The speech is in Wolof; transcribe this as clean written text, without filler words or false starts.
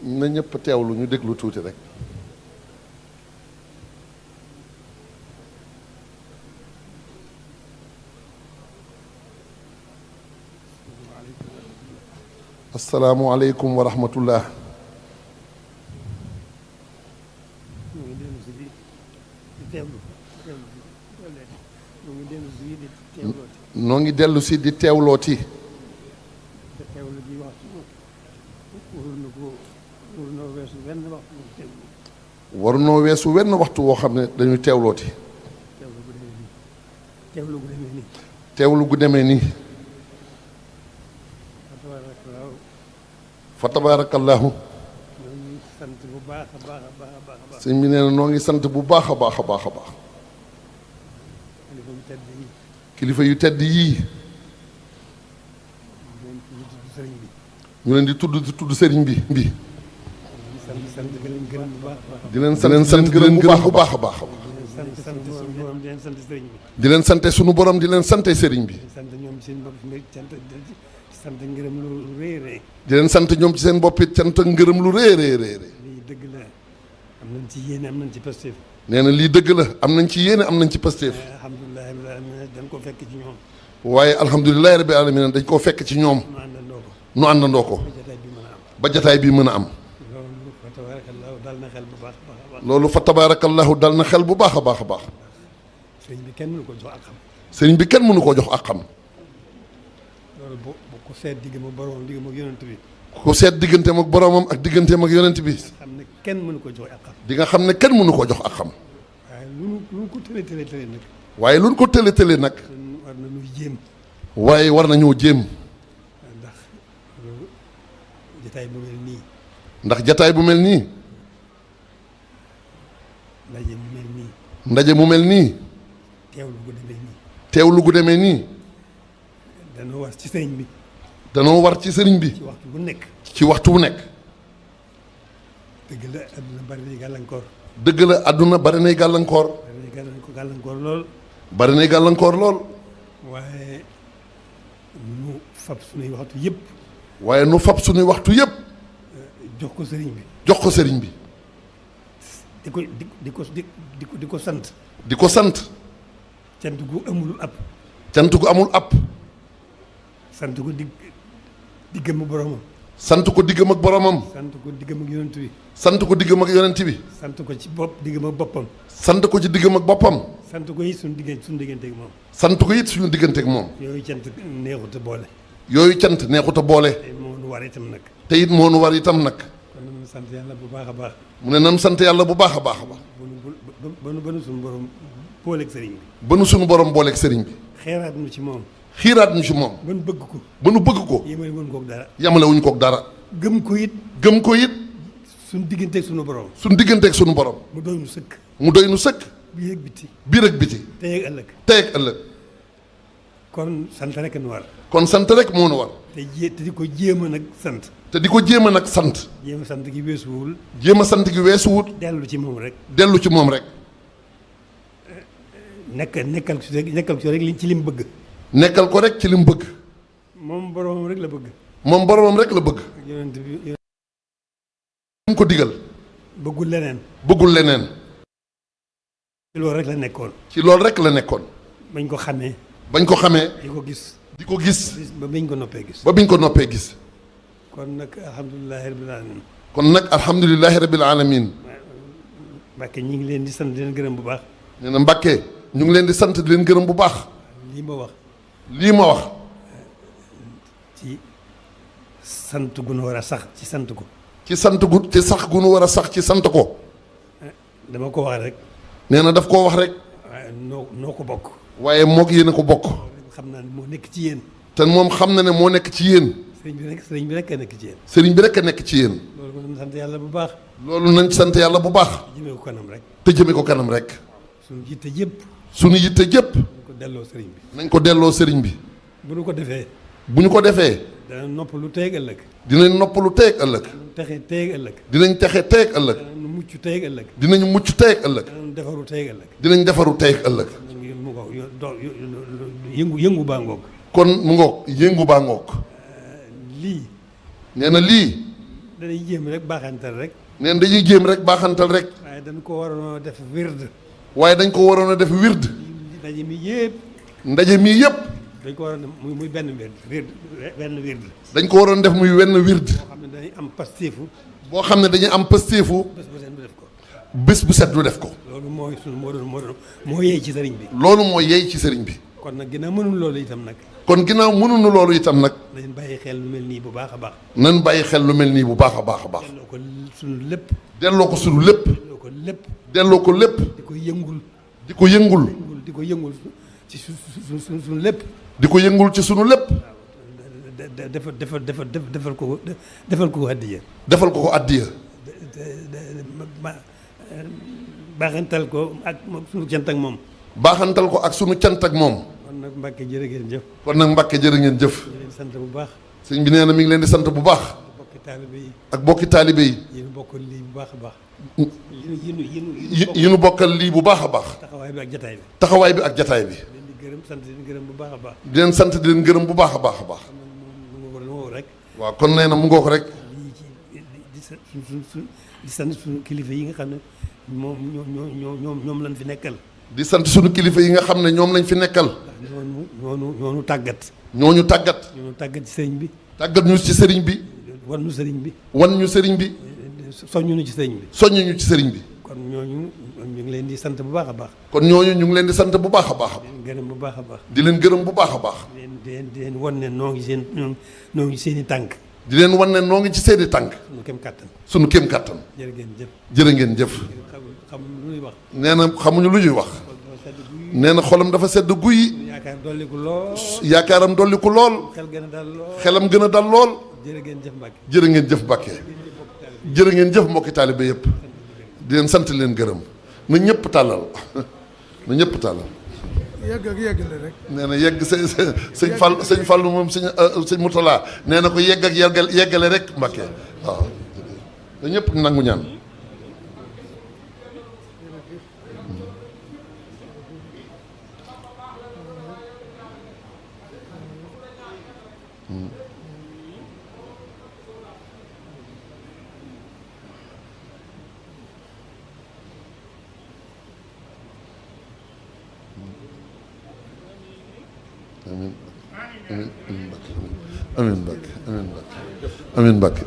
na ñëpp teewlu ñu déglu tuuti rek. asalaamualeykum wa rahmatullah. noo ngi dellu si di teewlooti. warunoo weesu wenn waxtu woo xam ne dañuy teewlooti. teewlu gu demee nii. fa tabaarakallaahu. sëñ bi nee na noo ngi sant bu baax a baax a baax a baax. kilifa yu tedd yii. ñu leen di tudd sëriñ bi. di leen sant gërëm bu baax a baax. di leen sante sunu borom di leen sante sëriñ bi. sant ngërëm lu rëy rëy. di leen sant ñoom ci seen bopp it sant ngërëm lu rëy rëy rëy. lii dëgg la am nañ ci yéene am nañ ci pasteef. nee na lii dëgg la am nañ ci yéene am nañ ci pasteef. alhamdulilah rabbil alamin dañ ko fekk ci ñoom. waaye alhamdulilah rabbil alamin dañ koo fekk ci ñoom. nu àndandoo ko. ba jataay bi mën a am. loolu fa tabarakallahu dal na xel bu baax a baax. loolu fa tabarakallahu dal na xel bu baax a baax a baax. sëriñ bi kenn mënu ko jox ak xam. sëriñ bi kenn mënu koo jox ak xam. loolu bu ko seet diggam ak boromam diggam ak yonent bi. ku seet digganteem ak boromam ak digganteem ak yonent bi. xam ne kenn mënu ko jox ak xam. di nga xam ne kenn mënu koo jox ak xam. waaye lu ko tële nag. waaye lu ko tële nag. war nañu jéem. waaye war nañoo jéem. ndax jataay bu mel nii. ndax jataay bu mel nii. ndaje mu mel nii. ndaje mu mel nii. teewlu gu demee nii. teewlu gu demee nii. danoo war ci sëriñ bi. danoo war ci sëriñ bi. ci waxtu bu nekk. ci waxtu bu nekk. dëgg la àdduna bari nay gàllankoor. dëgg la àdduna bari nay gàllankoor. bari nay gàllankoor lool. bari nay gàllankoor lool. waaye nu fab sunuy waxtu yëpp. waaye nu fab sunuy waxtu yëpp. jox ko sëriñ bi. jox ko sëriñ bi. di ko sant. di ko sant. cant gu amul ab. cant gu amul ab. sant ko diggam ak boromam. sant ko diggam ak boromam. sant ko diggam ak yonent bi. sant ko diggam ak yonent bi. sant ko ci diggam ak boppam. sant ko ci diggam ak boppam. sant ko it suñu diggante ak moom. sant ko it suñu diggante ak moom. yooyu cant neexut a boole. yooyu cant neexut a boole. te moo nu war itam nag. te it moo nu war itam nag. kon nañu sant yàlla bu baax a baax. mu ne nan sant yàlla bu baax a baax a baax. ba nu suñu borom booleeg sëriñ bi. ba nu suñu borom booleeg sëriñ bi. xeeraat nu ci moom. xiiraat ñu ci moom. ba nu bëgg ko. ba nu bëgg ko. yemale wuñ koog dara. yamale wuñ koog dara. gëm ko it. gëm ko it. suñu digganteeg suñu borom. suñu digganteeg suñu borom. mu doy nu sëkk. mu doy nu sëkk. biir ak biti. biir ak biti. tey ak ëllëg. tey ak ëllëg. kon sant rek nu war. kon sant rek moo nu war. te di ko jéem a nag sant. te di ko jéem a nag sant. jéem a sant gi weesuwul. jéem a sant gi weesuwut. dellu ci moom rek. dellu ci moom rek. nekkal ko rek ci li mu bëgg. nekkal ko rek ci li mu bëgg. moom boromam rek la bëgg. moom boromam rek la bëgg. yonent bi mu ko digal. bëggul leneen. bëggul leneen. ci loolu rek la nekkoon. ci loolu rek la nekkoon. bañ ko xamee. bañ ko xamee. di ko gis. di ko gis. ba biñ ko noppee gis. ba biñ ko noppee gis. kon nag alhamdulilahi rabbil alamin. kon nag alhamdulilahi rabbil alamin. Mbàkke ñi ngi leen di sant di leen gërëm bu baax. nee na Mbàkke ñu ngi leen di sant di leen gërëm bu baax. lii ma wax. lii ma wax. ci sant gu nu war a sax ci sant ko. ci sant gu ci sax gu nu war a sax ci sant ko. dama ko wax rek. nee na daf koo wax rek. waaye noo ko bokk. waaye moog yéen a ko bokk. xam naa ne moo nekk ci yéen. te moom xam na ne moo nekk ci yéen. sëriñ bi rek a nekk ci yéen. sëriñ bi rek a nekk ci yéen. loolu ko nañ sant yàlla bu baax. loolu nañ sant yàlla bu baax. jëmee ko kanam rek. te jëme ko kanam rek. suñu yitte yëpp. suñu yitte jëpp. nañ ko delloo sëriñ bi. nañ ko delloo sëriñ bi. bu ñu ko defee. bu ñu ko defee. dana nopp lu teeg ëllëg. dinañ noppalu teeg ëllëg. danañ texe teeg ëllëg. dinañ texe teeg ëllëg. danañ mucc teeg ëllëg. dinañ mucc teeg ëllëg. danañ defaru teeg ëllëg. dinañ defaru teeg ëllëg. mu ko yëngu baa ngoog. kon mu ngoog yëngu baa ngoog. lii. nee na lii. dañuy jéem rek baaxantal rek. neen dañuy jéem rek baaxantal rek. waaye dañ ko waroon a def wird. waaye dañ ko waroon a def wird. ndaje mi yëpp. ndaje mii yëpp. dañ ko waroon a def muy benn wird benn wird. dañ ko waroon def muy wenn wird. boo xam ne dañuy am pasteefu. boo xam ne dañuy am pastéefu. bés bu seen du def ko. bés bu set du def ko. loolu mooy sunu moo yey ci sëriñ bi. loolu mooy yey ci sëriñ bi. kon nag ginnaaw mënul loolu itam nag. kon ginnaaw mënuñu loolu itam nag. nañ bàyyi xel lu mel nii bu baax a baax. nan bàyyi xel lu mel nii bu baax a baax a baax. delloo ko sunu lépp. delloo ko sunu lépp. delloo ko lépp. delloo ko lépp. di ko yëngul. di ko yëngul. di ko yëngul ci sunu lépp. di ko yëngul ci sunu lépp. defal ko addiya. defal ko addiya. baaxantal ko ak sunu cant ak moom. baaxantal ko ak sunu cant ak moom. kon nag Mbàkke jërë ngeen jëf. kon nag Mbàkke jërë ngeen jëf. di leen sant bu baax. sëñ bi nee na mi ngi leen di sant bu baax. bokki taalibe yi. ak bokki taalibe yi. yéen bokkal lii bu baax a baax. yi nu bokkal lii bu baax a baax. taxawaay bi ak jataay bi. taxawaay bi ak jataay bi. leen di gërëm sant di leen gërëm bu baax a baax. di leen sant di leen gërëm bu baax a baax a baax. rek. waaw kon nee na mu ngoo ko rek. di sant suñu kilifa yi nga xam ne moom ñoom lañ fi nekkal. di sant suñu kilifa yi nga xam ne ñoom lañ fi nekkal. ñoonu tàggat. ñooñu tàggat. ñoonu tàggat ci sëriñ bi. tàggat ñu ci sëriñ bi. wan ñu sëriñ bi. wan ñu sëriñ bi. soññu ñu ci sëriñ bi. soññu ñu ci sëriñ bi. kon ñooñu ñu ngi leen di sant bu baax a baax. kon ñooñu ñu ngi leen di sant bu baax a baax. di leen gërëm bu baax a baax. di leen gërëm bu baax a baax. di leen wan ne noo ngi seen i tànk. di leen wan ne noo ngi ci seeni tànk. sunu kem kàttan. sunu kéem kàttan. jërë ngeen jëf. jërë ngeen jëf. xam lu ñuy wax. nee na xamuñu lu ñuy wax. nee na xolam dafa sedd guy. yaakaar dolliku lool. yaakaaram dolliku lool. xel gën a dal lool. xelam gën a dal lool. jërë ngeen jëf Mbàkke. jërë ngeen jëf Mbàkke. jërë ngeen jëf mbokki taalibe yëpp. di leen sant leen gërëm. na ñëpp tàllal na ñëpp tàllal. yegg ak yeggale rek. nee na yegg sëñ Fall moom sëñ Moutala nee na ko yegg ak yeggale rek Mbàkke waaw. na ñëpp nangu ñaan. amiin amiin Mbàkke amiin Mbàkke amiin Mbàkke amiin Mbàkke